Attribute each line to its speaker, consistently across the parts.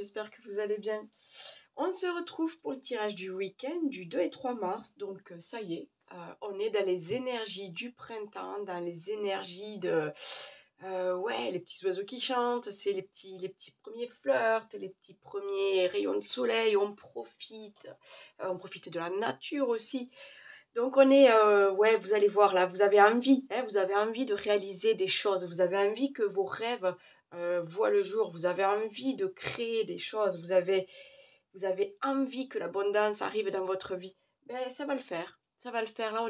Speaker 1: j'espère que vous allez bien. On se retrouve pour le tirage du week-end du 2 et 3 mars, donc ça y est, on est dans les énergies du printemps, dans les énergies de... ouais, les petits oiseaux qui chantent, c'est les petits premiers flirts, les petits premiers rayons de soleil, on profite de la nature aussi. Donc on est, ouais, vous allez voir là, vous avez envie, hein, vous avez envie de réaliser des choses, vous avez envie que vos rêves voient le jour, vous avez envie de créer des choses, vous avez envie que l'abondance arrive dans votre vie. Ben ça va le faire, ça va le faire. Là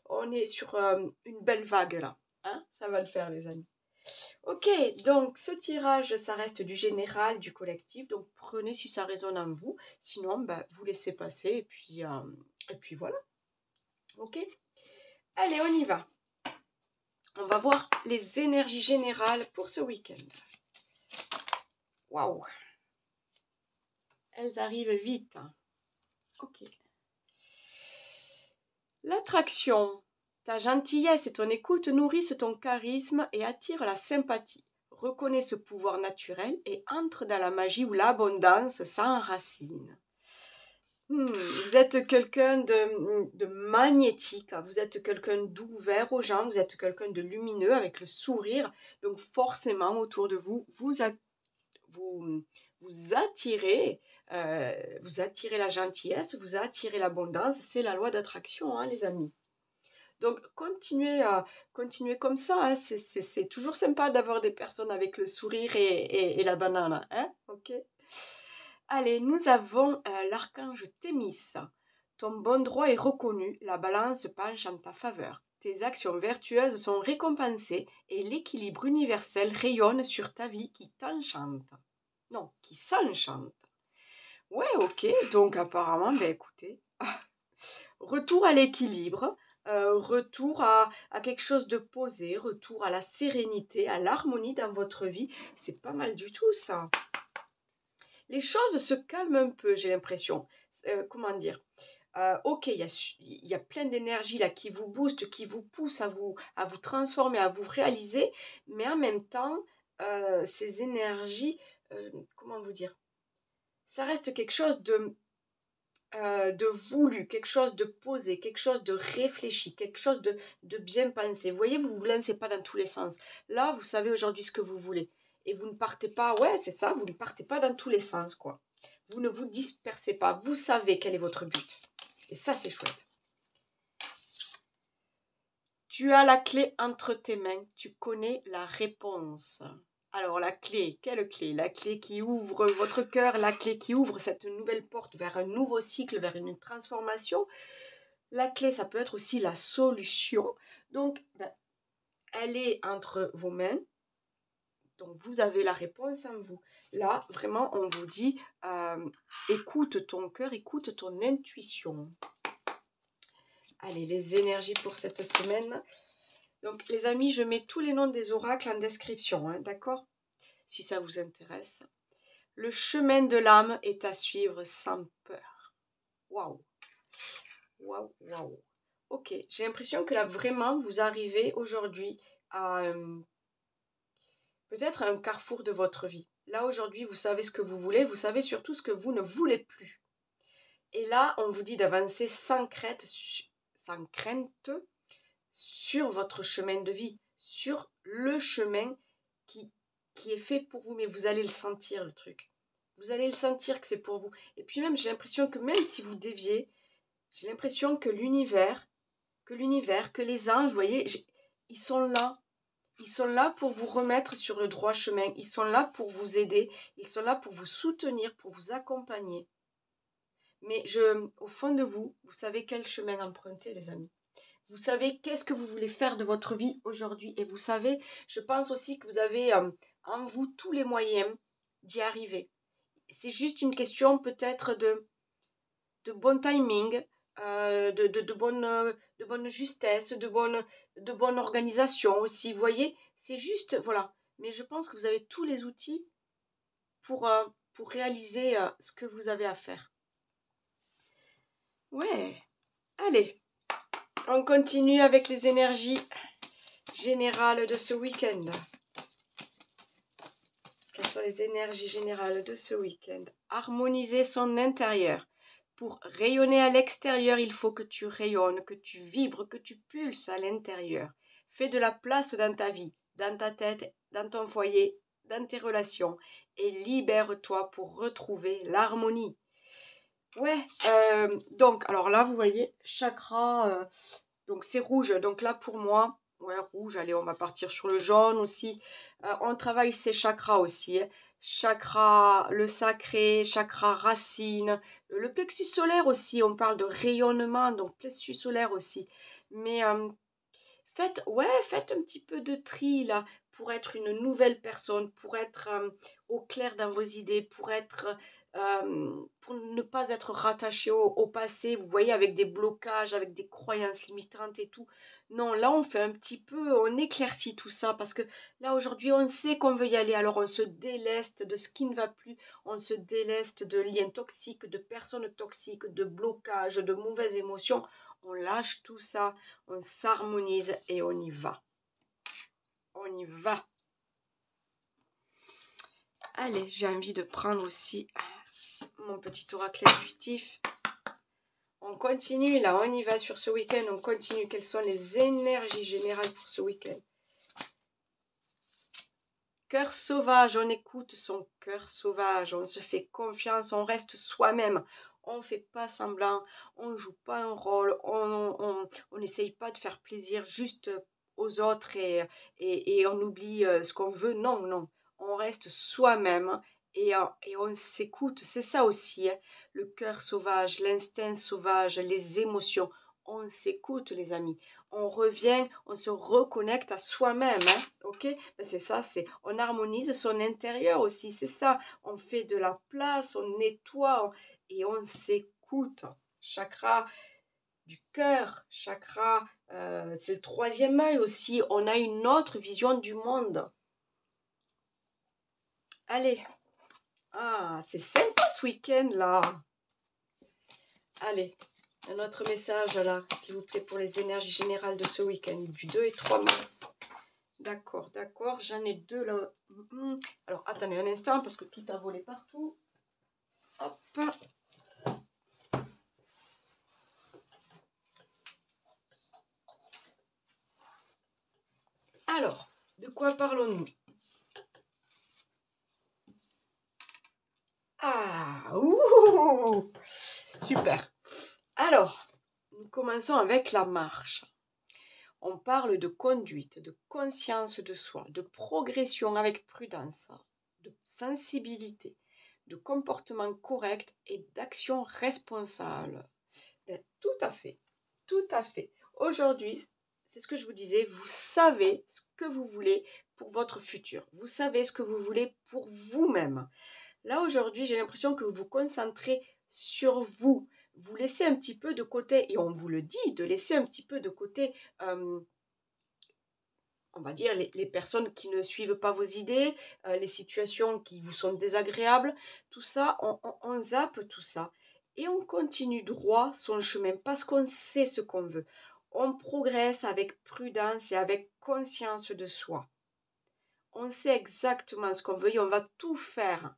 Speaker 1: on est sur une belle vague là, hein, ça va le faire les amis. Ok, donc ce tirage, ça reste du général, du collectif, donc prenez si ça résonne en vous, sinon ben, vous laissez passer et puis voilà. Ok, allez, on y va. On va voir les énergies générales pour ce week-end. Waouh, elles arrivent vite. Ok. L'attraction. Ta gentillesse et ton écoute nourrissent ton charisme et attirent la sympathie. Reconnais ce pouvoir naturel et entre dans la magie où l'abondance s'enracine. Vous êtes quelqu'un de magnétique, vous êtes quelqu'un d'ouvert aux gens, vous êtes quelqu'un de lumineux avec le sourire. Donc forcément, autour de vous, vous attirez la gentillesse, vous attirez l'abondance. C'est la loi d'attraction, hein, les amis. Donc continuez comme ça, hein. C'est toujours sympa d'avoir des personnes avec le sourire et la banane, hein, ok. Allez, nous avons l'archange Thémis. Ton bon droit est reconnu, la balance penche en ta faveur. Tes actions vertueuses sont récompensées et l'équilibre universel rayonne sur ta vie qui t'enchante. Non, qui s'enchante. Ouais, ok, donc apparemment, ben écoutez, retour à l'équilibre, retour à quelque chose de posé, retour à la sérénité, à l'harmonie dans votre vie. C'est pas mal du tout ça. Les choses se calment un peu, j'ai l'impression. Comment dire, ok, il y a plein d'énergie là qui vous booste, qui vous pousse à vous transformer, à vous réaliser, mais en même temps, ces énergies, comment vous dire, ça reste quelque chose de voulu, quelque chose de posé, quelque chose de réfléchi, quelque chose de bien pensé. Vous voyez, vous ne vous lancez pas dans tous les sens. Là, vous savez aujourd'hui ce que vous voulez. Et vous ne partez pas, ouais, c'est ça, vous ne partez pas dans tous les sens, quoi. Vous ne vous dispersez pas. Vous savez quel est votre but. Et ça, c'est chouette. Tu as la clé entre tes mains. Tu connais la réponse. Alors, la clé, quelle clé? La clé qui ouvre votre cœur, la clé qui ouvre cette nouvelle porte vers un nouveau cycle, vers une transformation. La clé, ça peut être aussi la solution. Donc, ben, elle est entre vos mains. Donc, vous avez la réponse en vous. Là, vraiment, on vous dit, écoute ton cœur, écoute ton intuition. Allez, les énergies pour cette semaine. Donc, les amis, je mets tous les noms des oracles en description, hein, d'accord? Si ça vous intéresse. Le chemin de l'âme est à suivre sans peur. Waouh! Waouh, waouh. Ok, j'ai l'impression que là, vraiment, vous arrivez aujourd'hui à peut-être un carrefour de votre vie. Là, aujourd'hui, vous savez ce que vous voulez, vous savez surtout ce que vous ne voulez plus. Et là, on vous dit d'avancer sans crainte sur votre chemin de vie, sur le chemin qui est fait pour vous, mais vous allez le sentir, le truc. Vous allez le sentir que c'est pour vous. Et puis même, j'ai l'impression que même si vous déviez, j'ai l'impression que l'univers, que les anges, vous voyez, ils sont là. Ils sont là pour vous remettre sur le droit chemin. Ils sont là pour vous aider. Ils sont là pour vous soutenir, pour vous accompagner. Mais au fond de vous, vous savez quel chemin emprunter, les amis. Vous savez qu'est-ce que vous voulez faire de votre vie aujourd'hui. Et vous savez, je pense aussi que vous avez en vous tous les moyens d'y arriver. C'est juste une question peut-être de bon timing, de bonne justesse, de bonne organisation aussi. Vous voyez, c'est juste, voilà. Mais je pense que vous avez tous les outils pour réaliser ce que vous avez à faire. Ouais, allez, on continue avec les énergies générales de ce week-end. Qu'est-ce sont les énergies générales de ce week-end? Harmoniser son intérieur. Pour rayonner à l'extérieur, il faut que tu rayonnes, que tu vibres, que tu pulses à l'intérieur. Fais de la place dans ta vie, dans ta tête, dans ton foyer, dans tes relations et libère-toi pour retrouver l'harmonie. Ouais, donc, alors là, vous voyez, chakra, donc c'est rouge. Donc là, pour moi, ouais, rouge, allez, on va partir sur le jaune aussi. On travaille ces chakras aussi, hein. Chakra, le sacré, chakra racine, le plexus solaire aussi, on parle de rayonnement, donc plexus solaire aussi. Mais faites un petit peu de tri là pour être une nouvelle personne, pour être au clair dans vos idées, pour ne pas être rattaché au passé, vous voyez, avec des blocages, avec des croyances limitantes et tout. Non, là on fait un petit peu, on éclaircit tout ça parce que là aujourd'hui on sait qu'on veut y aller, alors on se déleste de ce qui ne va plus, on se déleste de liens toxiques, de personnes toxiques, de blocages, de mauvaises émotions. On lâche tout ça, on s'harmonise et on y va. On y va. Allez, j'ai envie de prendre aussi mon petit oracle intuitif. On continue là, on y va sur ce week-end, on continue. Quelles sont les énergies générales pour ce week-end? Cœur sauvage, on écoute son cœur sauvage, on se fait confiance, on reste soi-même. On ne fait pas semblant, on ne joue pas un rôle, on n'essaye pas de faire plaisir juste aux autres et on oublie ce qu'on veut. Non, non, on reste soi-même et on s'écoute. C'est ça aussi, hein, le cœur sauvage, l'instinct sauvage, les émotions. On s'écoute, les amis. On revient, on se reconnecte à soi-même, hein, ok? Ben c'est ça, on harmonise son intérieur aussi, c'est ça. On fait de la place, on nettoie et on s'écoute. Chakra du cœur, chakra, c'est le troisième œil aussi. On a une autre vision du monde. Allez, c'est sympa ce week-end là. Allez, un autre message là, s'il vous plaît, pour les énergies générales de ce week-end, du 2 et 3 mars. D'accord, d'accord, j'en ai deux là. Alors, attendez un instant, parce que tout a volé partout. Hop. Alors, de quoi parlons-nous? Ouh, super. Alors, nous commençons avec la marche. On parle de conduite, de conscience de soi, de progression avec prudence, de sensibilité, de comportement correct et d'action responsable. Tout à fait, tout à fait. Aujourd'hui, c'est ce que je vous disais, vous savez ce que vous voulez pour votre futur. Vous savez ce que vous voulez pour vous-même. Là, aujourd'hui, j'ai l'impression que vous vous concentrez sur vous. Vous laissez un petit peu de côté, et on vous le dit, de laisser un petit peu de côté, on va dire, les personnes qui ne suivent pas vos idées, les situations qui vous sont désagréables. Tout ça, on zappe tout ça. Et on continue droit son chemin parce qu'on sait ce qu'on veut. On progresse avec prudence et avec conscience de soi. On sait exactement ce qu'on veut et on va tout faire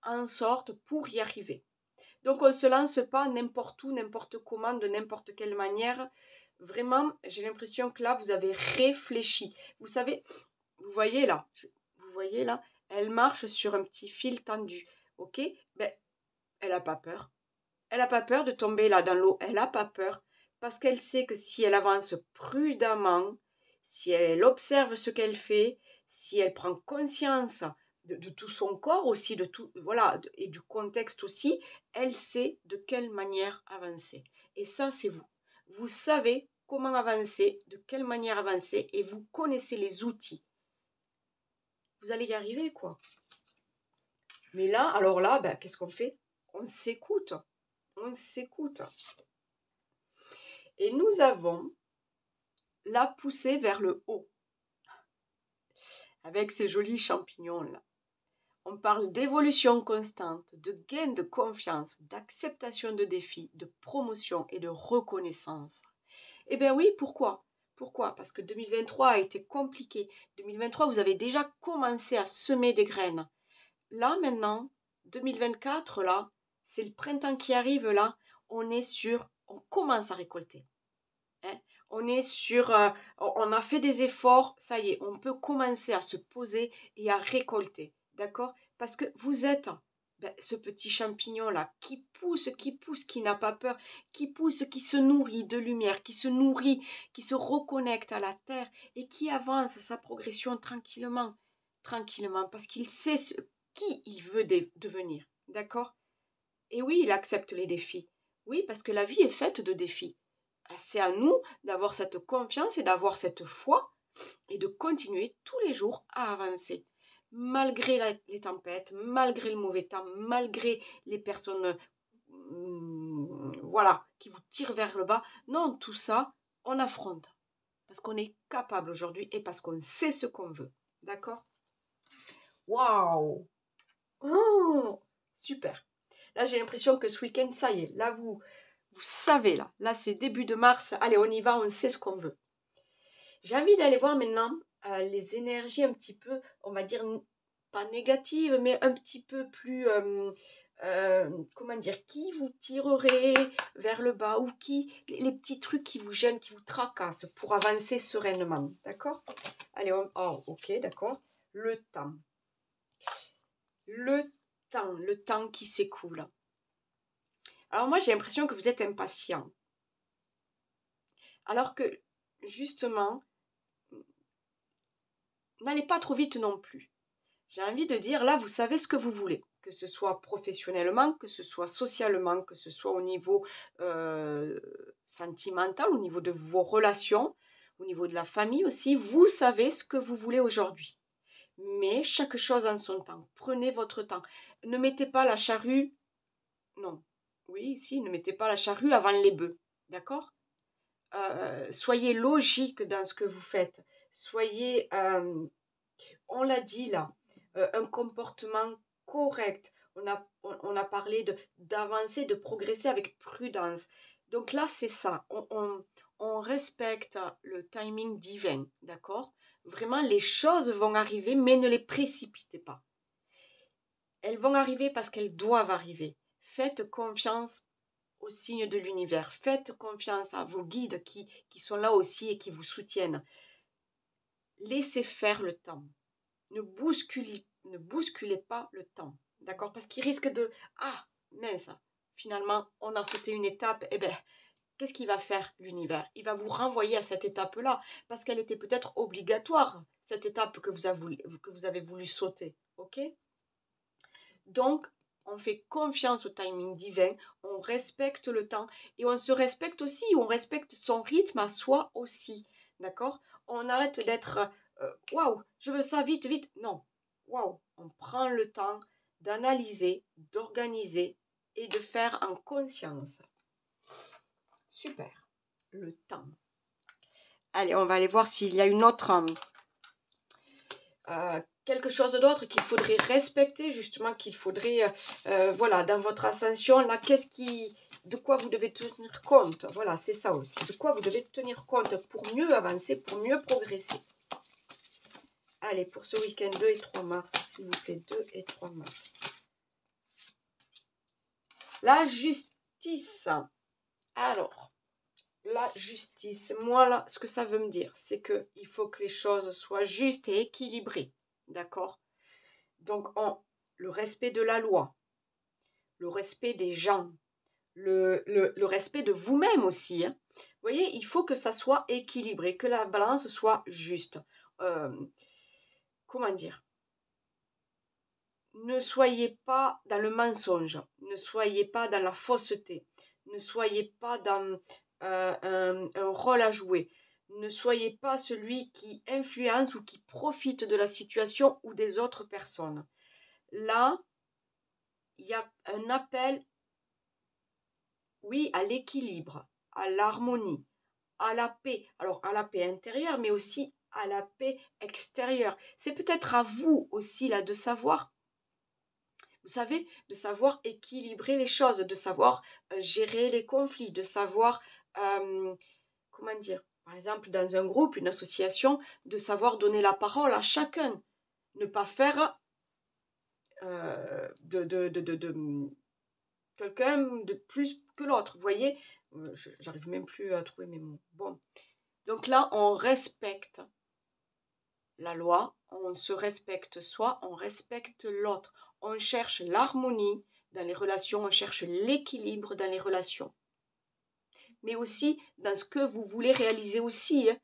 Speaker 1: en sorte pour y arriver. Donc on ne se lance pas n'importe où, n'importe comment, de n'importe quelle manière. Vraiment, j'ai l'impression que là, vous avez réfléchi. Vous savez, vous voyez là, elle marche sur un petit fil tendu. Ok? Ben, elle n'a pas peur. Elle n'a pas peur de tomber là dans l'eau. Elle n'a pas peur. Parce qu'elle sait que si elle avance prudemment, si elle observe ce qu'elle fait, si elle prend conscience de tout son corps aussi, de tout, voilà, et du contexte aussi, elle sait de quelle manière avancer. Et ça, c'est vous. Vous savez comment avancer, de quelle manière avancer, et vous connaissez les outils. Vous allez y arriver, quoi. Mais là, alors là, ben, qu'est-ce qu'on fait? On s'écoute. On s'écoute. Et nous avons la poussée vers le haut, avec ces jolis champignons-là. On parle d'évolution constante, de gain de confiance, d'acceptation de défis, de promotion et de reconnaissance. Eh bien oui, pourquoi? Pourquoi? Parce que 2023 a été compliqué. 2023, vous avez déjà commencé à semer des graines. Là, maintenant, 2024, là, c'est le printemps qui arrive, là, on commence à récolter. Hein. On est sur, on a fait des efforts, ça y est, on peut commencer à se poser et à récolter, d'accord? Parce que vous êtes ce petit champignon-là qui pousse, qui n'a pas peur, qui pousse, qui se nourrit de lumière, qui se nourrit, qui se reconnecte à la terre et qui avance sa progression tranquillement, tranquillement, parce qu'il sait qui il veut devenir, d'accord? Et oui, il accepte les défis. Oui, parce que la vie est faite de défis. C'est à nous d'avoir cette confiance et d'avoir cette foi et de continuer tous les jours à avancer. Malgré les tempêtes, malgré le mauvais temps, malgré les personnes voilà, qui vous tirent vers le bas. Non, tout ça, on affronte. Parce qu'on est capable aujourd'hui et parce qu'on sait ce qu'on veut. D'accord? Waouh! Oh, super. Là, j'ai l'impression que ce week-end, ça y est. Là, vous savez, là c'est début de mars. Allez, on y va, on sait ce qu'on veut. J'ai envie d'aller voir maintenant les énergies un petit peu, on va dire, pas négatives, mais un petit peu plus, comment dire, qui vous tirerait vers le bas ou les petits trucs qui vous gênent, qui vous tracassent pour avancer sereinement. D'accord? Allez, oh, ok, d'accord. Le temps. Le temps qui s'écoule. Alors moi, j'ai l'impression que vous êtes impatient. Alors que, justement, n'allez pas trop vite non plus. J'ai envie de dire, là, vous savez ce que vous voulez, que ce soit professionnellement, que ce soit socialement, que ce soit au niveau sentimental, au niveau de vos relations, au niveau de la famille aussi. Vous savez ce que vous voulez aujourd'hui. Mais chaque chose en son temps. Prenez votre temps. Ne mettez pas la charrue, non. Oui, si, ne mettez pas la charrue avant les bœufs. D'accord? Soyez logique dans ce que vous faites. Soyez, on l'a dit là, un comportement correct. On a parlé d'avancer, de progresser avec prudence. Donc là, c'est ça. On respecte le timing divin, d'accord? Vraiment, les choses vont arriver, mais ne les précipitez pas. Elles vont arriver parce qu'elles doivent arriver. Faites confiance aux signes de l'univers. Faites confiance à vos guides qui sont là aussi et qui vous soutiennent. Laissez faire le temps. Ne bousculez pas le temps. D'accord? Parce qu'il risque de... Ah, mince, finalement, on a sauté une étape. Eh bien, qu'est-ce qu'il va faire l'univers? Il va vous renvoyer à cette étape-là, parce qu'elle était peut-être obligatoire, cette étape que vous avez voulu sauter. Ok? Donc, on fait confiance au timing divin, on respecte le temps et on se respecte aussi, on respecte son rythme à soi aussi. D'accord? On arrête d'être waouh, je veux ça vite, vite. Non, waouh, on prend le temps d'analyser, d'organiser et de faire en conscience. Super, le temps. Allez, on va aller voir s'il y a une autre quelque chose d'autre qu'il faudrait respecter, justement, qu'il faudrait, voilà, dans votre ascension, là, de quoi vous devez tenir compte. Voilà, c'est ça aussi. De quoi vous devez tenir compte pour mieux avancer, pour mieux progresser. Allez, pour ce week-end 2 et 3 mars, s'il vous plaît, 2 et 3 mars. La justice. Alors, la justice, moi, là, ce que ça veut me dire, c'est qu'il faut que les choses soient justes et équilibrées. D'accord? Donc, le respect de la loi, le respect des gens, le respect de vous-même aussi. Hein. Vous voyez, il faut que ça soit équilibré, que la balance soit juste. Comment dire? Ne soyez pas dans le mensonge, ne soyez pas dans la fausseté, ne soyez pas dans un rôle à jouer, ne soyez pas celui qui influence ou qui profite de la situation ou des autres personnes. Là, il y a un appel, oui, à l'équilibre, à l'harmonie, à la paix. Alors, à la paix intérieure, mais aussi à la paix extérieure. C'est peut-être à vous aussi, là, de savoir, vous savez, de savoir équilibrer les choses, de savoir gérer les conflits, de savoir, comment dire, par exemple dans un groupe, une association, de savoir donner la parole à chacun. Ne pas faire quelqu'un de plus que l'autre. Vous voyez, j'arrive même plus à trouver mes mots. Bon, donc là, on respecte la loi, on se respecte soi, on respecte l'autre. On cherche l'harmonie dans les relations, on cherche l'équilibre dans les relations. Mais aussi dans ce que vous voulez réaliser aussi. Hein.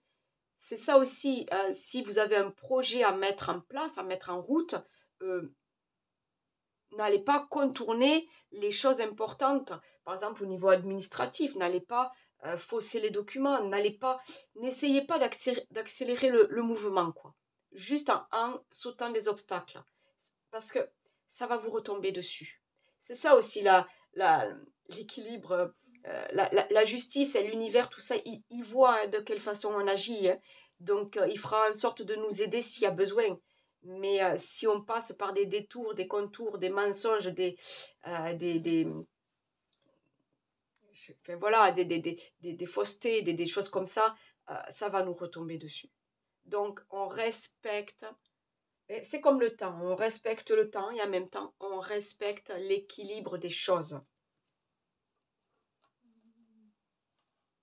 Speaker 1: C'est ça aussi, si vous avez un projet à mettre en place, à mettre en route, n'allez pas contourner les choses importantes. Par exemple, au niveau administratif, n'allez pas fausser les documents, n'essayez pas d'accélérer le mouvement, quoi. Juste en sautant des obstacles. Parce que ça va vous retomber dessus. C'est ça aussi l'équilibre, la justice et l'univers, tout ça, il voit de quelle façon on agit. Hein. Donc, il fera en sorte de nous aider s'il y a besoin. Mais si on passe par des détours, des contours, des mensonges, enfin, voilà, des faussetés, des choses comme ça va nous retomber dessus. Donc, on respecte, c'est comme le temps, on respecte le temps et en même temps, on respecte l'équilibre des choses.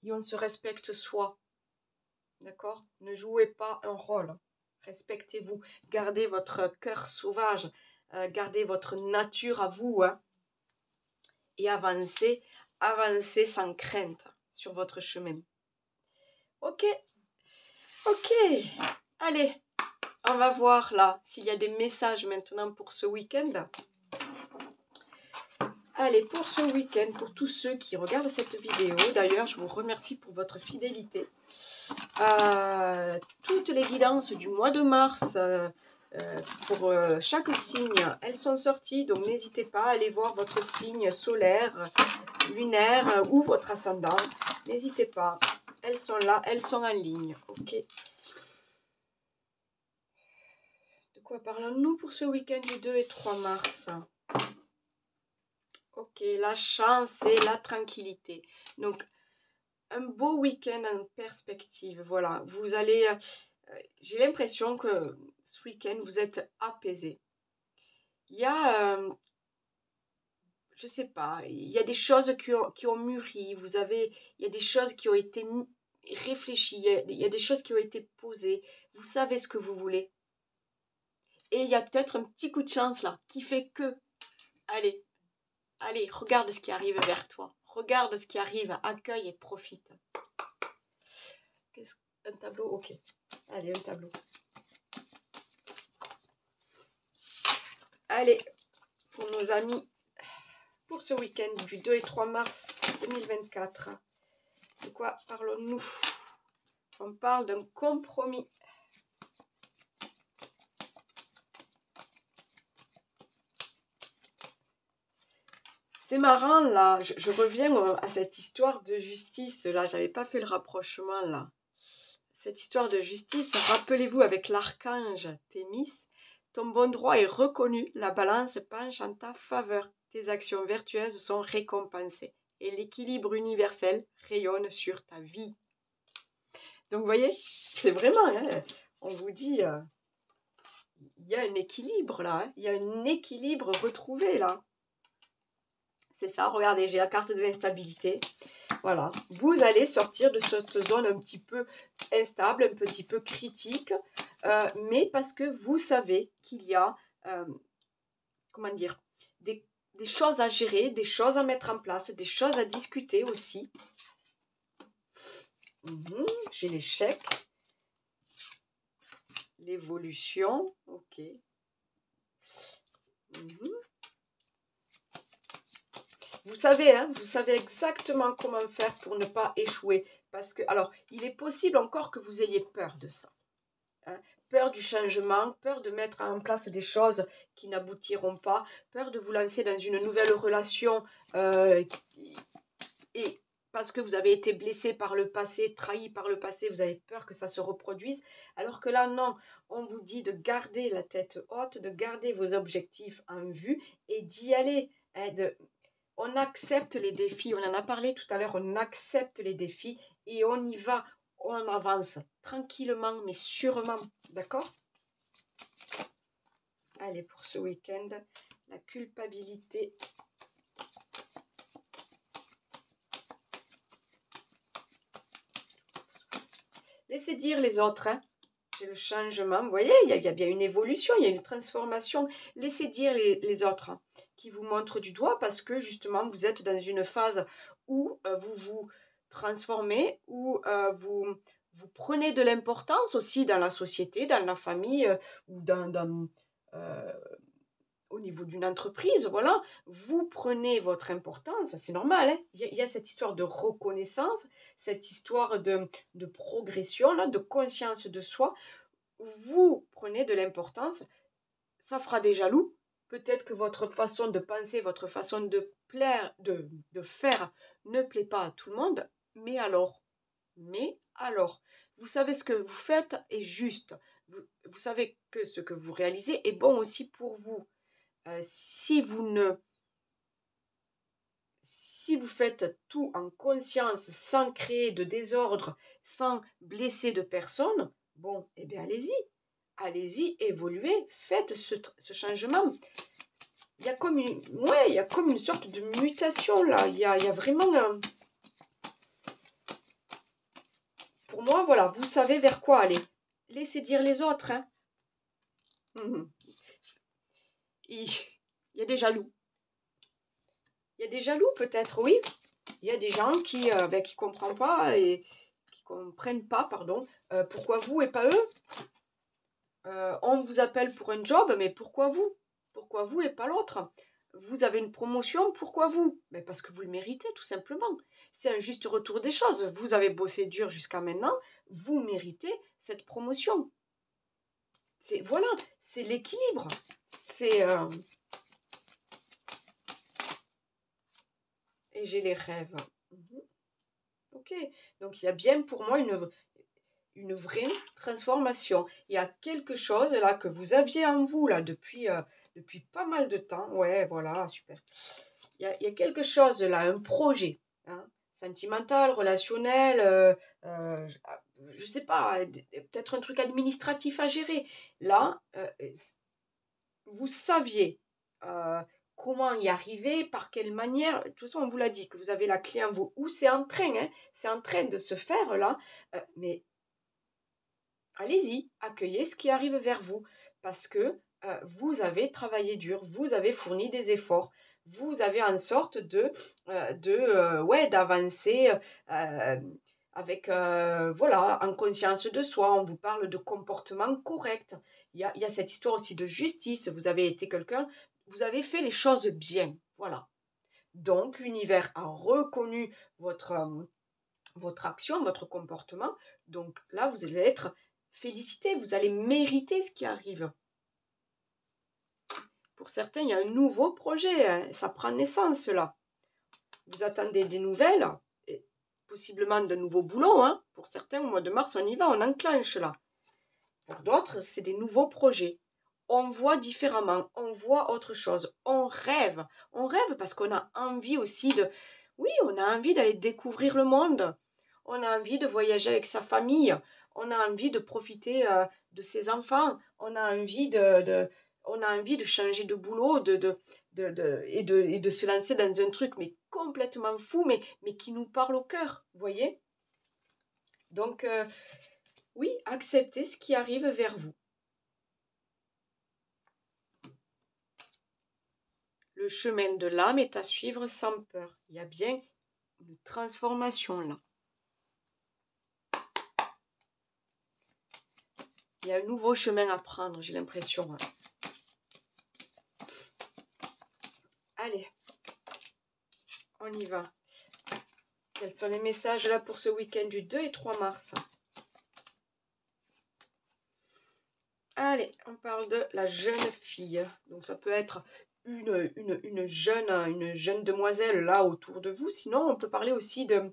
Speaker 1: Et on se respecte soi, d'accord? Ne jouez pas un rôle. Respectez-vous, gardez votre cœur sauvage, gardez votre nature à vous, hein, et avancez sans crainte sur votre chemin. Ok, ok, allez, on va voir là s'il y a des messages maintenant pour ce week-end. Allez, pour ce week-end, pour tous ceux qui regardent cette vidéo, d'ailleurs, je vous remercie pour votre fidélité. Toutes les guidances du mois de mars pour chaque signe, elles sont sorties, donc n'hésitez pas à aller voir votre signe solaire, lunaire ou votre ascendant. N'hésitez pas, elles sont là, elles sont en ligne. Ok. De quoi parlons-nous pour ce week-end du 2 et 3 mars? Ok, la chance et la tranquillité. Donc, un beau week-end en perspective. Voilà, vous allez... j'ai l'impression que ce week-end, vous êtes apaisé. Il y a... je sais pas, il y a des choses qui ont mûri. Il y a des choses qui ont été réfléchies. Il y a des choses qui ont été posées. Vous savez ce que vous voulez. Et il y a peut-être un petit coup de chance là, qui fait que... Allez, allez, regarde ce qui arrive vers toi. Regarde ce qui arrive, accueille et profite. Un tableau, ok. Allez, un tableau. Allez, pour nos amis, pour ce week-end du 2 et 3 mars 2024, de quoi parlons-nous? On parle d'un compromis. C'est marrant, là, je reviens à cette histoire de justice, là, j'avais pas fait le rapprochement, là. Cette histoire de justice, rappelez-vous, avec l'archange Thémis, ton bon droit est reconnu, la balance penche en ta faveur, tes actions vertueuses sont récompensées, et l'équilibre universel rayonne sur ta vie. Donc, vous voyez, c'est vraiment, hein, on vous dit, il y a un équilibre, là, hein, il y a un équilibre retrouvé, là. C'est ça, regardez, j'ai la carte de l'instabilité. Voilà, vous allez sortir de cette zone un petit peu instable, un petit peu critique, mais parce que vous savez qu'il y a, comment dire, des choses à gérer, des choses à mettre en place, des choses à discuter aussi. J'ai l'échec, l'évolution, ok. Vous savez, hein, vous savez exactement comment faire pour ne pas échouer. Parce que, alors, il est possible encore que vous ayez peur de ça. Hein, peur du changement, peur de mettre en place des choses qui n'aboutiront pas, peur de vous lancer dans une nouvelle relation et parce que vous avez été blessé par le passé, trahi par le passé, vous avez peur que ça se reproduise. Alors que là, non, on vous dit de garder la tête haute, de garder vos objectifs en vue et d'y aller, hein, on accepte les défis, on en a parlé tout à l'heure, on accepte les défis et on y va. on avance tranquillement, mais sûrement, d'accord? Allez, pour ce week-end, la culpabilité. Laissez dire les autres, hein. C'est le changement. Vous voyez, il y a bien une évolution, il y a une transformation. Laissez dire les autres hein, qui vous montrent du doigt parce que justement, vous êtes dans une phase où vous vous transformez, où vous prenez de l'importance aussi dans la société, dans la famille ou euh, au niveau d'une entreprise, voilà, vous prenez votre importance, c'est normal, hein. Il y a cette histoire de reconnaissance, cette histoire de progression, là, de conscience de soi. Vous prenez de l'importance, ça fera des jaloux. Peut-être que votre façon de penser, votre façon de plaire, de faire ne plaît pas à tout le monde, mais alors, vous savez ce que vous faites est juste. Vous savez que ce que vous réalisez est bon aussi pour vous. Si vous faites tout en conscience, sans créer de désordre, sans blesser de personne, bon, eh bien allez-y, évoluez, faites ce changement. Il y a comme il y a comme une sorte de mutation là. Il y a vraiment pour moi, voilà, vous savez vers quoi aller. Laissez dire les autres, hein. Il y a des jaloux. Il y a des jaloux peut-être, oui. Il y a des gens qui ne comprennent pas et qui comprennent pas, pardon, pourquoi vous et pas eux. On vous appelle pour un job, mais pourquoi vous? Pourquoi vous et pas l'autre? Vous avez une promotion, pourquoi vous? Mais parce que vous le méritez, tout simplement. C'est un juste retour des choses. Vous avez bossé dur jusqu'à maintenant, vous méritez cette promotion. Voilà, c'est l'équilibre. C'est et j'ai les rêves. Ok, donc il y a bien pour moi une vraie transformation. Il y a quelque chose là que vous aviez en vous là depuis pas mal de temps. Ouais, voilà, super. Il y a quelque chose là, un projet hein, sentimental, relationnel, je sais pas, peut-être un truc administratif à gérer. Là, vous saviez comment y arriver, par quelle manière. De toute façon, on vous l'a dit que vous avez la clé en vous. Ou c'est en train, hein, c'est en train de se faire là. Mais allez-y, accueillez ce qui arrive vers vous parce que vous avez travaillé dur, vous avez fourni des efforts, vous avez en sorte ouais, d'avancer euh, avec, voilà, en conscience de soi. On vous parle de comportement correct. Il y a cette histoire aussi de justice. Vous avez été quelqu'un, vous avez fait les choses bien. Voilà. Donc, l'univers a reconnu votre action, votre comportement. Donc là, vous allez être félicité, vous allez mériter ce qui arrive. Pour certains, il y a un nouveau projet, hein, ça prend naissance là. Vous attendez des nouvelles, et possiblement de nouveaux boulots. Hein. Pour certains, au mois de mars, on y va, on enclenche là. Pour d'autres, c'est des nouveaux projets. On voit différemment, on voit autre chose, on rêve. On rêve parce qu'on a envie aussi de... Oui, on a envie d'aller découvrir le monde. On a envie de voyager avec sa famille. On a envie de profiter de ses enfants. On a envie on a envie de changer de boulot et de se lancer dans un truc mais complètement fou, mais qui nous parle au cœur, vous voyez? Donc, oui, acceptez ce qui arrive vers vous. Le chemin de l'âme est à suivre sans peur. Il y a bien une transformation là. Il y a un nouveau chemin à prendre, j'ai l'impression. Allez, on y va. Quels sont les messages là pour ce week-end du 2 et 3 mars? Allez, on parle de la jeune fille. Donc ça peut être une jeune demoiselle là autour de vous. Sinon, on peut parler aussi de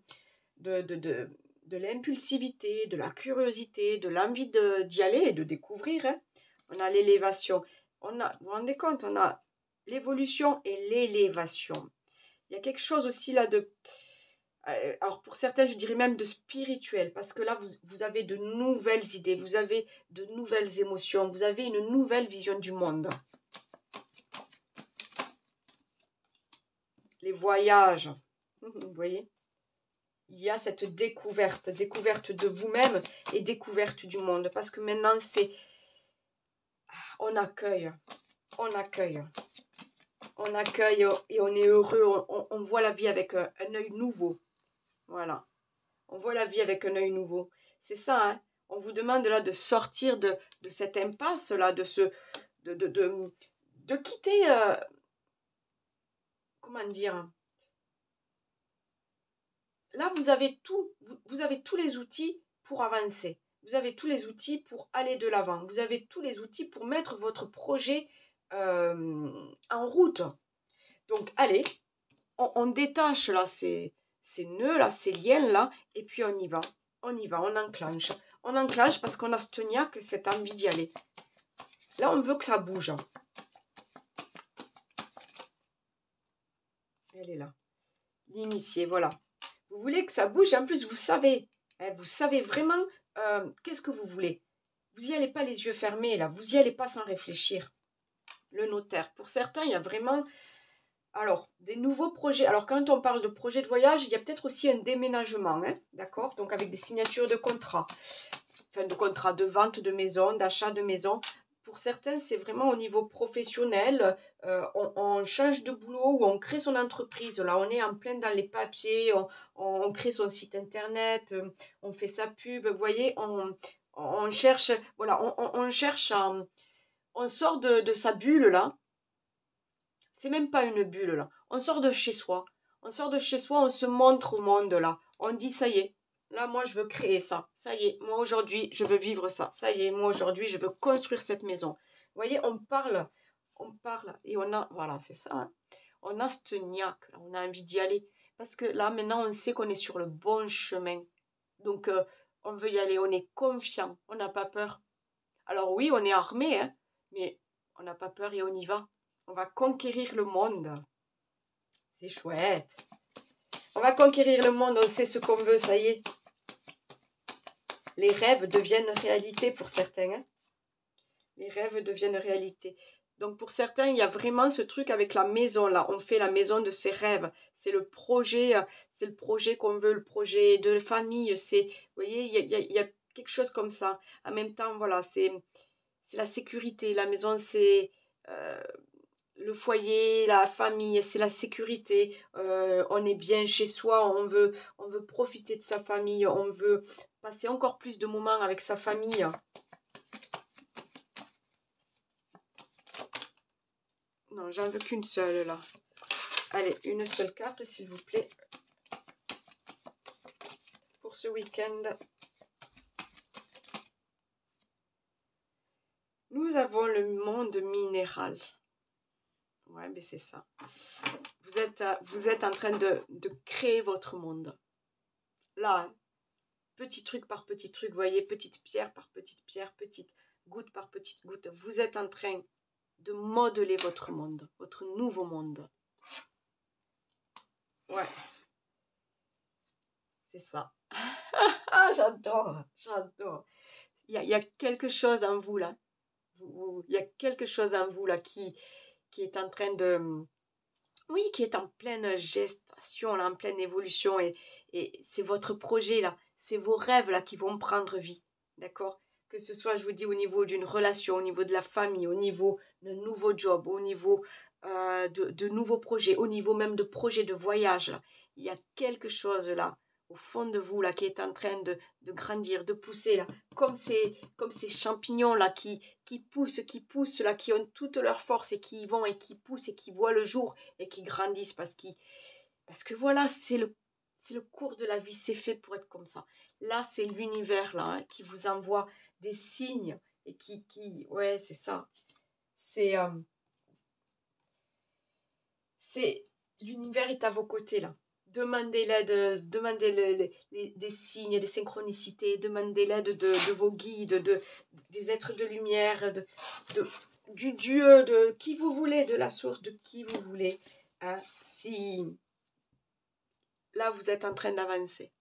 Speaker 1: l'impulsivité, de la curiosité, de l'envie d'y aller et de découvrir. Hein. On a l'élévation. Vous vous rendez compte, on a l'évolution et l'élévation. Il y a quelque chose aussi là de... Alors pour certains, je dirais même de spirituel, parce que là, vous avez de nouvelles idées, vous avez de nouvelles émotions, vous avez une nouvelle vision du monde. Les voyages, vous voyez, il y a cette découverte de vous-même et découverte du monde, parce que maintenant, c'est, on accueille, on accueille. On accueille et on est heureux, on voit la vie avec un œil nouveau. Voilà, on voit la vie avec un œil nouveau. C'est ça, hein. On vous demande là de sortir de cette impasse-là, de quitter, comment dire, là vous avez tout, vous avez tous les outils pour avancer. Vous avez tous les outils pour aller de l'avant. Vous avez tous les outils pour mettre votre projet en route. Donc allez, on détache là ces nœuds là, ces liens là, et puis on y va, on enclenche. On enclenche parce qu'on a ce niaque, cette envie d'y aller. Là, on veut que ça bouge. Elle est là. L'initié, voilà. Vous voulez que ça bouge, et en plus, vous savez vraiment qu'est-ce que vous voulez. Vous n'y allez pas les yeux fermés, là. Vous n'y allez pas sans réfléchir. Le notaire. Pour certains, il y a vraiment... Alors, des nouveaux projets. Alors, quand on parle de projet de voyage, il y a peut-être aussi un déménagement, hein, d'accord? Donc, avec des signatures de contrat. Enfin, de contrat de vente de maison, d'achat de maison. Pour certains, c'est vraiment au niveau professionnel. On change de boulot ou on crée son entreprise. Là, on est en plein dans les papiers. On crée son site internet. On fait sa pub. Vous voyez, on cherche... Voilà, on cherche... on sort de sa bulle, là. C'est même pas une bulle là. On sort de chez soi. On sort de chez soi, on se montre au monde là. On dit ça y est. Là, moi, je veux créer ça. Ça y est, moi aujourd'hui, je veux vivre ça. Ça y est, moi aujourd'hui, je veux construire cette maison. Vous voyez, on parle et on a, voilà, c'est ça. Hein. On a ce niaque, on a envie d'y aller. Parce que là, maintenant, on sait qu'on est sur le bon chemin. Donc, on veut y aller, on est confiant, on n'a pas peur. Alors oui, on est armé, hein, mais on n'a pas peur et on y va. On va conquérir le monde. C'est chouette. On va conquérir le monde, on sait ce qu'on veut, ça y est. Les rêves deviennent réalité pour certains. Hein. Les rêves deviennent réalité. Donc pour certains, il y a vraiment ce truc avec la maison là. On fait la maison de ses rêves. C'est le projet qu'on veut, le projet de famille. C'est, vous voyez, il y a quelque chose comme ça. En même temps, voilà, c'est la sécurité. La maison, c'est le foyer, la famille, c'est la sécurité. On est bien chez soi, on veut profiter de sa famille, on veut passer encore plus de moments avec sa famille. Non, j'en veux qu'une seule là. Allez, une seule carte s'il vous plaît. Pour ce week-end. Nous avons le monde minéral. Ouais, mais c'est ça. Vous êtes en train de créer votre monde. Là, hein. Petit truc par petit truc, vous voyez, petite pierre par petite pierre, petite goutte par petite goutte. Vous êtes en train de modeler votre monde, votre nouveau monde. Ouais, c'est ça. Ah, j'adore, j'adore. Il y a quelque chose en vous là. Il y a quelque chose en vous là qui est en train de... Oui, qui est en pleine gestation, là, en pleine évolution. Et c'est votre projet là. C'est vos rêves là qui vont prendre vie. D'accord? Que ce soit, je vous dis, au niveau d'une relation, au niveau de la famille, au niveau de nouveaux jobs, au niveau de nouveaux projets, au niveau même de projets de voyage. Là. Il y a quelque chose là, au fond de vous, là, qui est en train de grandir, de pousser, là, comme ces champignons là qui poussent, là, qui ont toute leur force et qui y vont et qui poussent et qui voient le jour et qui grandissent parce que voilà, c'est le cours de la vie, c'est fait pour être comme ça. Là, c'est l'univers là hein, qui vous envoie des signes et ouais, c'est ça. C'est l'univers est à vos côtés là. Demandez l'aide, demandez des signes, des synchronicités, demandez l'aide de vos guides, des êtres de lumière, du Dieu, de qui vous voulez, de la source de qui vous voulez. Hein. Si là, vous êtes en train d'avancer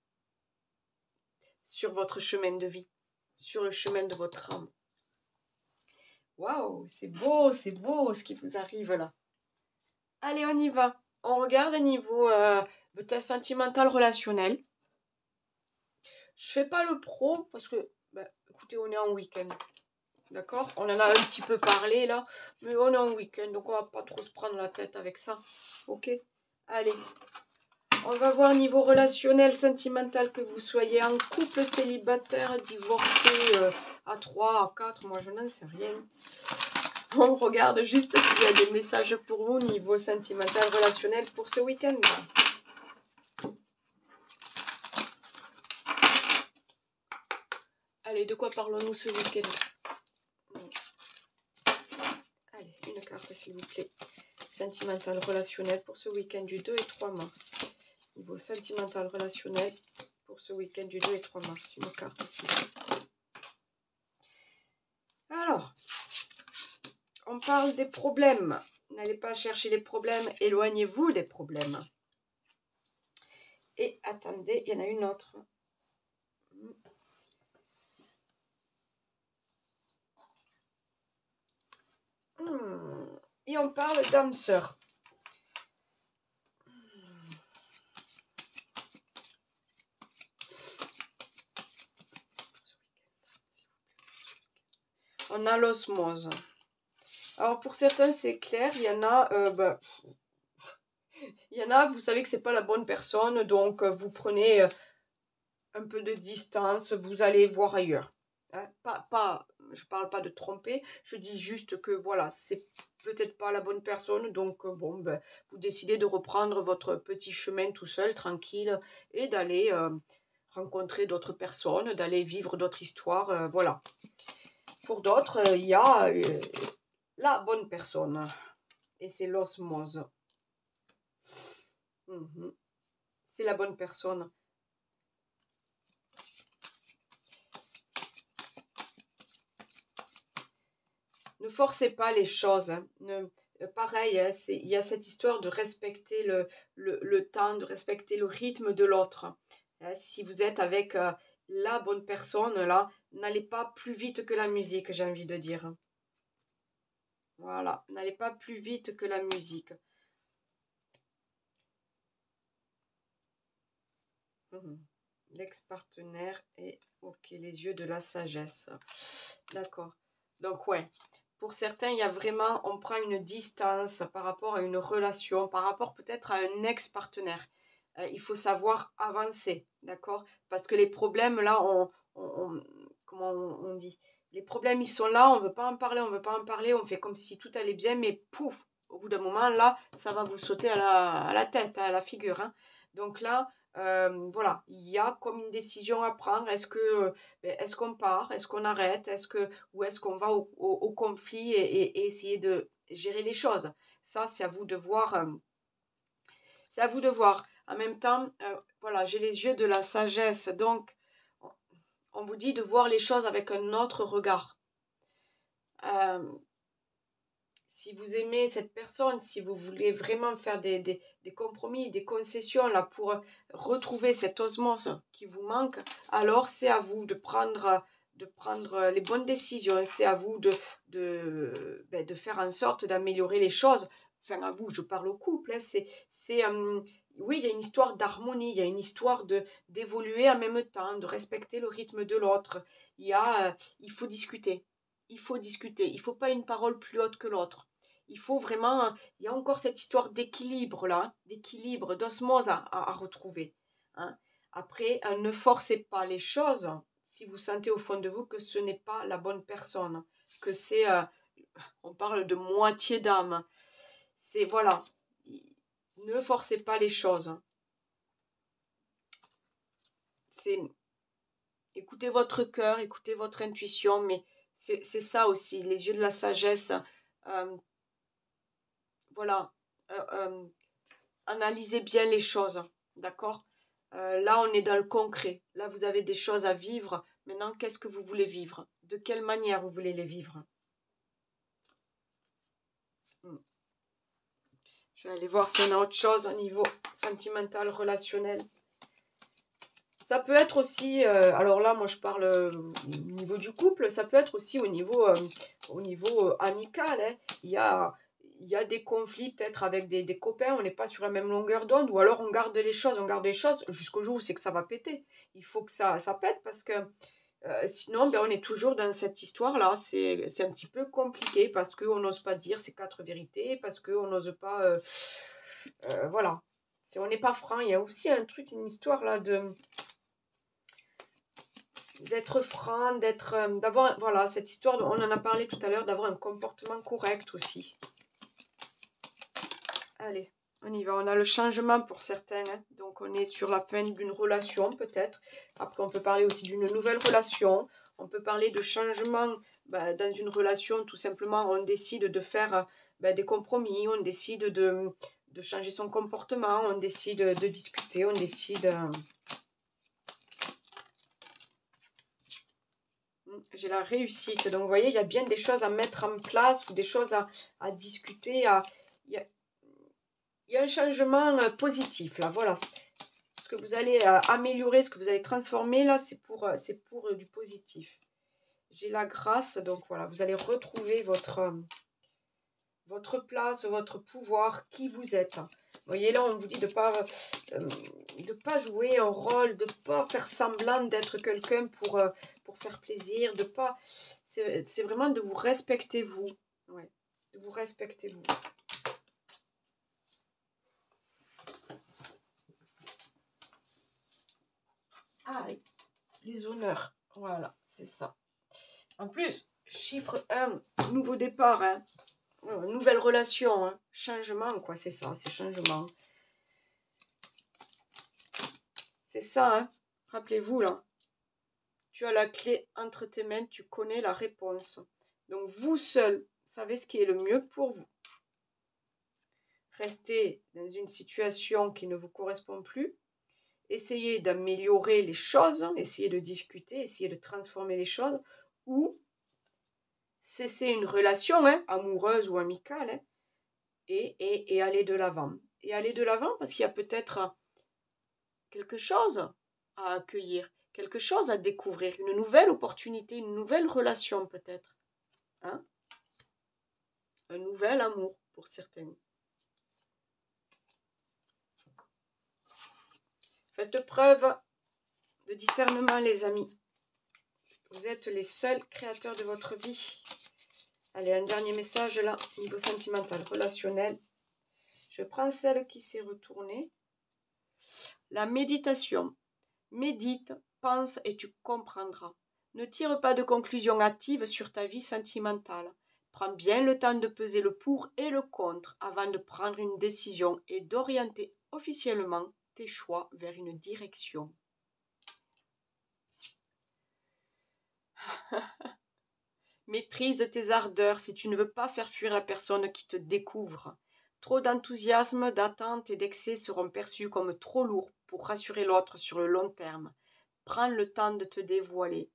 Speaker 1: sur votre chemin de vie, sur le chemin de votre âme. Waouh, c'est beau ce qui vous arrive là. Allez, on y va. On regarde au niveau peut-être sentimental, relationnel. Je fais pas le pro parce que, bah, écoutez, on est en week-end. D'accord? On en a un petit peu parlé là, mais on est en week-end, donc on va pas trop se prendre la tête avec ça. Ok? Allez. On va voir niveau relationnel, sentimental, que vous soyez en couple, célibataire, divorcé, à 3, à 4, moi je n'en sais rien. On regarde juste s'il y a des messages pour vous niveau sentimental, relationnel pour ce week-end. Allez, de quoi parlons-nous ce week-end? Allez, une carte s'il vous plaît. Sentimental, relationnel pour ce week-end du 2 et 3 mars. Niveau sentimental, relationnel pour ce week-end du 2 et 3 mars. Une carte s'il vous plaît. Alors, on parle des problèmes. N'allez pas chercher les problèmes, éloignez-vous des problèmes. Et attendez, il y en a une autre. Et on parle d'âme sœur. On a l'osmose. Alors pour certains c'est clair, il y en a, il y en a, vous savez que c'est pas la bonne personne, donc vous prenez un peu de distance, vous allez voir ailleurs. Hein, je parle pas de tromper, je dis juste que voilà, c'est peut-être pas la bonne personne, donc bon, ben, vous décidez de reprendre votre petit chemin tout seul, tranquille, et d'aller rencontrer d'autres personnes, d'aller vivre d'autres histoires, voilà. Pour d'autres, il y a la bonne personne, et c'est l'osmose. C'est la bonne personne. Ne forcez pas les choses. Hein. Pareil, hein, il y a cette histoire de respecter le temps, de respecter le rythme de l'autre. Hein, si vous êtes avec la bonne personne, là, n'allez pas plus vite que la musique, j'ai envie de dire. Voilà, n'allez pas plus vite que la musique. L'ex-partenaire et ok, les yeux de la sagesse. D'accord. Donc ouais, pour certains, il y a vraiment, on prend une distance par rapport à une relation, par rapport peut-être à un ex-partenaire. Il faut savoir avancer, d'accord? Parce que les problèmes, là, comment on dit? Les problèmes, ils sont là, on ne veut pas en parler, on ne veut pas en parler, on fait comme si tout allait bien, mais pouf, au bout d'un moment, là, ça va vous sauter à la tête, à la figure. Hein. Donc là, voilà, il y a comme une décision à prendre. Est-ce qu'on part? Est-ce qu'on arrête? Ou est-ce qu'on va au conflit et essayer de gérer les choses? Ça, c'est à vous de voir. C'est à vous de voir. En même temps, voilà, j'ai les yeux de la sagesse. Donc, on vous dit de voir les choses avec un autre regard. Si vous aimez cette personne, si vous voulez vraiment faire des compromis, des concessions là pour retrouver cette osmose qui vous manque, alors c'est à vous de prendre les bonnes décisions. C'est à vous de faire en sorte d'améliorer les choses. Enfin, à vous, je parle au couple. Hein, oui, il y a une histoire d'harmonie, il y a une histoire d'évoluer en même temps, de respecter le rythme de l'autre. Il faut discuter. Il faut discuter. Il ne faut pas une parole plus haute que l'autre. Il faut vraiment, il y a encore cette histoire d'équilibre là, d'équilibre, d'osmose à retrouver. Hein. Après, ne forcez pas les choses si vous sentez au fond de vous que ce n'est pas la bonne personne, que c'est, on parle de moitié d'âme. C'est, voilà, ne forcez pas les choses. C'est, écoutez votre cœur, écoutez votre intuition, mais c'est ça aussi, les yeux de la sagesse. Voilà, analysez bien les choses, d'accord? Là, on est dans le concret. Là, vous avez des choses à vivre. Maintenant, qu'est-ce que vous voulez vivre? De quelle manière vous voulez les vivre? Je vais aller voir si on a autre chose au niveau sentimental, relationnel. Ça peut être aussi, alors là, moi je parle au niveau du couple, ça peut être aussi au niveau amical, hein. Il y a des conflits peut-être avec des copains, on n'est pas sur la même longueur d'onde, ou alors on garde les choses jusqu'au jour où c'est que ça va péter. Il faut que ça pète parce que sinon, ben, on est toujours dans cette histoire-là. C'est un petit peu compliqué parce qu'on n'ose pas dire ces quatre vérités, parce qu'on n'ose pas... voilà. On n'est pas franc. Il y a aussi un truc, une histoire là d'être franc, d'avoir, voilà, cette histoire, on en a parlé tout à l'heure, d'avoir un comportement correct aussi. Allez, on y va. On a le changement pour certains, hein. Donc on est sur la fin d'une relation peut-être. Après on peut parler aussi d'une nouvelle relation. On peut parler de changement dans une relation. Tout simplement on décide de faire des compromis. On décide de changer son comportement. On décide de discuter. On décide... J'ai la réussite. Donc, vous voyez, il y a bien des choses à mettre en place ou des choses à discuter. Il y a un changement positif, là. Voilà. Ce que vous allez améliorer, ce que vous allez transformer, là, c'est pour du positif. J'ai la grâce. Donc, voilà, vous allez retrouver votre place, votre pouvoir, qui vous êtes. Vous voyez, là, on vous dit de pas jouer un rôle, de ne pas faire semblant d'être quelqu'un pour faire plaisir, de pas... C'est vraiment de vous respecter, vous. Ouais, de vous respecter, vous. Ah, les honneurs. Voilà, c'est ça. En plus, chiffre 1, nouveau départ, hein. Nouvelle relation, hein. Changement, quoi, c'est ça, c'est changement. C'est ça, hein. Rappelez-vous, là. Tu as la clé entre tes mains, tu connais la réponse. Donc, vous seul savez ce qui est le mieux pour vous. Restez dans une situation qui ne vous correspond plus. Essayez d'améliorer les choses, essayez de discuter, essayez de transformer les choses. Ou cesser une relation, hein, amoureuse ou amicale, hein, et aller de l'avant. Et aller de l'avant parce qu'il y a peut-être quelque chose à accueillir, quelque chose à découvrir, une nouvelle opportunité, une nouvelle relation peut-être. Hein? Un nouvel amour pour certains. Faites preuve de discernement, les amis. Vous êtes les seuls créateurs de votre vie. Allez, un dernier message là, niveau sentimental, relationnel. Je prends celle qui s'est retournée. La méditation. Médite, pense et tu comprendras. Ne tire pas de conclusions hâtives sur ta vie sentimentale. Prends bien le temps de peser le pour et le contre avant de prendre une décision et d'orienter officiellement tes choix vers une direction. Maîtrise tes ardeurs si tu ne veux pas faire fuir la personne qui te découvre. Trop d'enthousiasme, d'attente et d'excès seront perçus comme trop lourds pour rassurer l'autre sur le long terme. Prends le temps de te dévoiler.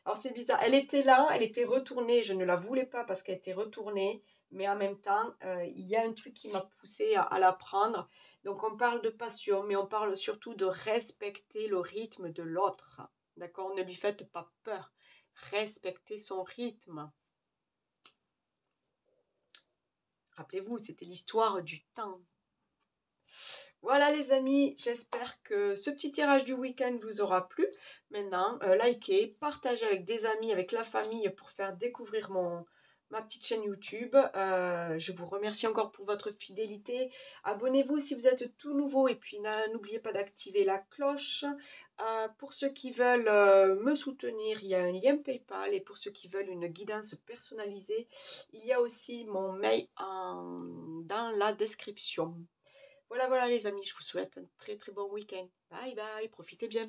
Speaker 1: Alors c'est bizarre, elle était là, elle était retournée, je ne la voulais pas parce qu'elle était retournée, mais en même temps, il y a un truc qui m'a poussée à la prendre. Donc on parle de passion, mais on parle surtout de respecter le rythme de l'autre. D'accord? Ne lui faites pas peur. Respectez son rythme. Rappelez-vous, c'était l'histoire du temps. Voilà les amis, j'espère que ce petit tirage du week-end vous aura plu. Maintenant, likez, partagez avec des amis, avec la famille pour faire découvrir ma petite chaîne YouTube. Je vous remercie encore pour votre fidélité. Abonnez-vous si vous êtes tout nouveau et puis n'oubliez pas d'activer la cloche. Pour ceux qui veulent me soutenir, il y a un lien PayPal et pour ceux qui veulent une guidance personnalisée, il y a aussi mon mail dans la description. Voilà, voilà les amis, je vous souhaite un très très bon week-end. Bye bye, profitez bien.